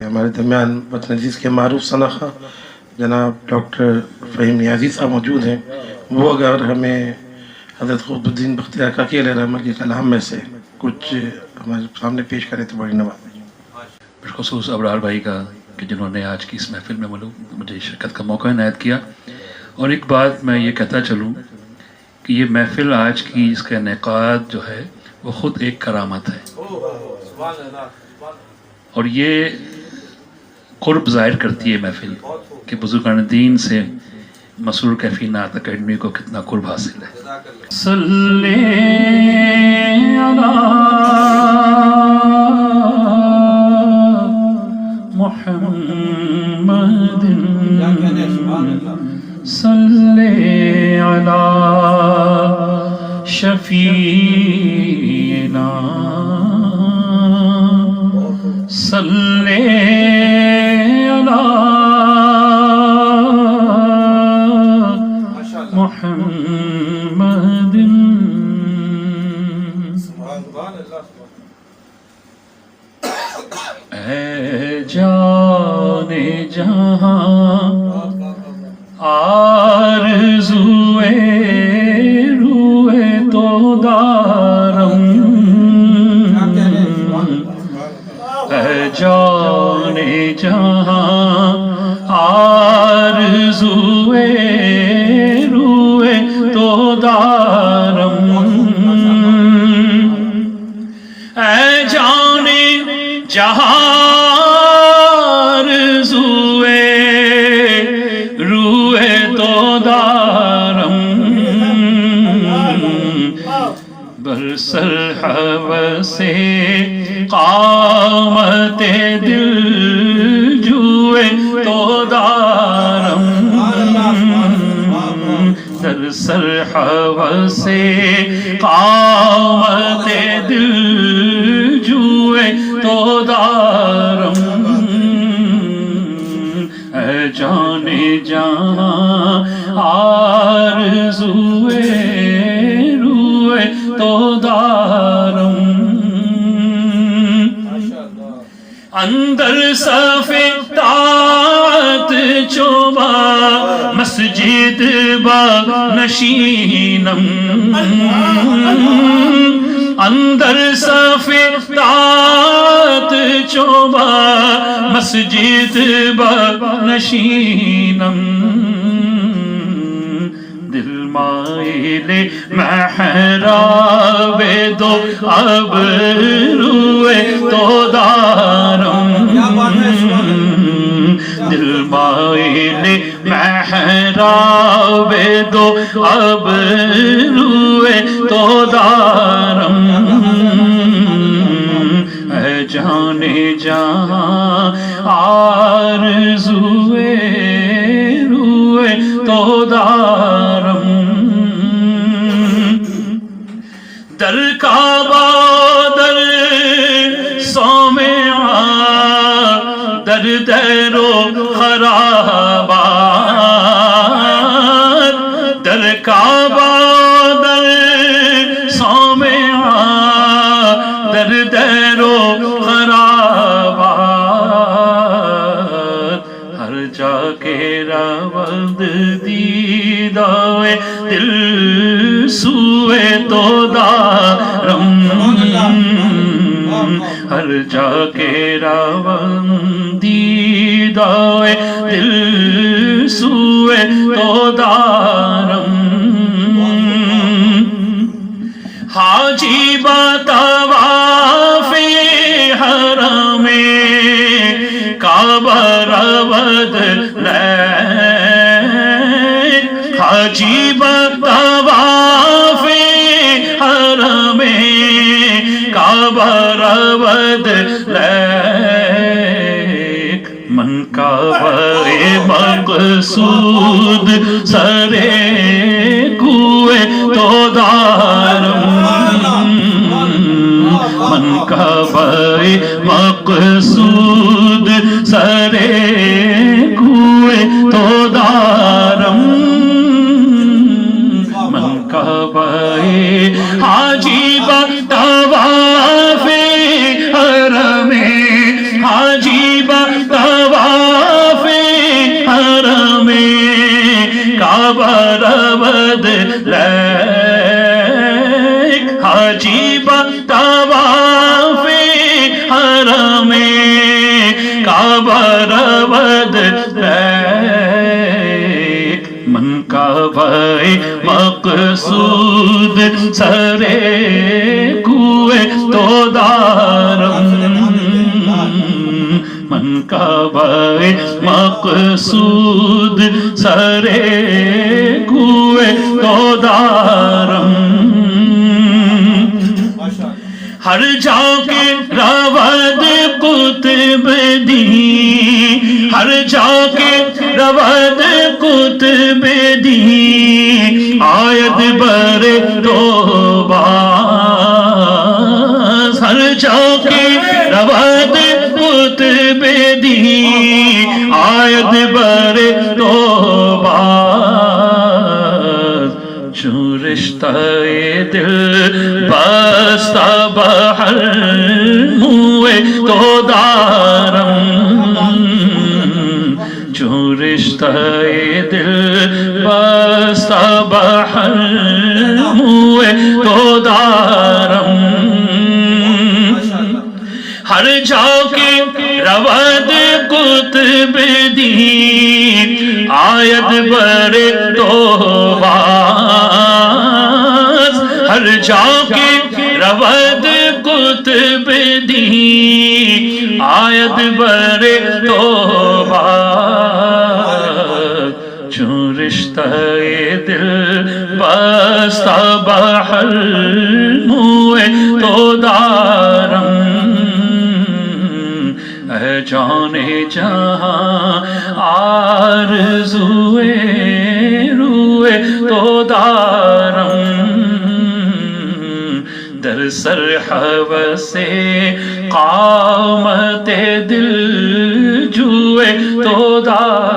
ہمارے درمیان وطن عزیز کے معروف سنخا جناب ڈاکٹر فہیم نیازی صاحب موجود ہیں، وہ اگر ہمیں حضرت قطب الدین بختیار کاکی علیہ رحمہ کے کلام میں سے کچھ ہمارے سامنے پیش کریں تو بڑی نوازی۔ بالخصوص ابرار بھائی کا کہ جنہوں نے آج کی اس محفل میں مجھے شرکت کا موقع عنایت کیا۔ اور ایک بات میں یہ کہتا چلوں کہ یہ محفل آج کی اس کا انعقاد جو ہے وہ خود ایک کرامت ہے، اور یہ قرب ظاہر کرتی ہے محفل کہ بزرگان دین سے مسرور کیفی نعت اکیڈمی کو کتنا قرب حاصل ہے۔ صلی علی محمد صلی علی شفیعنا صلی علی محمد۔ اے جان جہاں آرزوئے روئے تو دارم، اے جان جہاں آرزوئے روئے تو دارم، اے جان جہاں آرزوئے روئے تو دارم، برسر حوث قامت دل جوئے تو دارم، درسر حوث قامت دل جوئے تو دارم، اے جان جہاں آرزوئے روئے تو دارم، اندر صف طاعت چوبا مسجد با نشینم، اندر صف طاعت چوبا مسجد با نشینم، دل مائل محراب دو اب روئے تو دارم، دل مائل محراب دو اب روئے تو دارم، اے جان جہاں آرزوئے روئے تو دارم، در کعبہ در صومعہ در دیر و خرابات، در کعبہ در صومعہ در دیر و خرابات، ہر جا کے رود دیدائے دل سوئے تو دارم، ہر جا کے رود دیدائے دل سوئے تو دارم، حاجی با طواف حرم کعبہ رود لیک، حاجی با طواف حرم کعبہ رود لیک، من کعبہ مقصود سرے کوئے تو دارم، من کعبہ مقصود سرے کوئے تو دارم، من کعبہ حاجی با طواف حرم حاجی با لیک حاجی با طواف حرم کعبہ رود لیک من کعبہ مقصود سرے کوئے تو دارم من کعبہ مقصود سرے کوئے تو دارم ہر جا کے رود قطب دی ہر جا کے رود قطب دی آیت بر توبہ ہر جا کے رود قطب دی آیت بر توبہ چون رشتہ دل بستہ بحر موئے تو دارم چون رشتہ دل بستہ بحر موئے تو دارم ہر جا کے رود قطب دی آیت بر توبہ ہر جا کے رود قطب دی آیت بر توبہ چون رشتہ دل بستہ بحر موئے تو دارم اے جان جہاں آرزوئے روئے تو دارم در سر حوث قامت دل جوئے تو دارم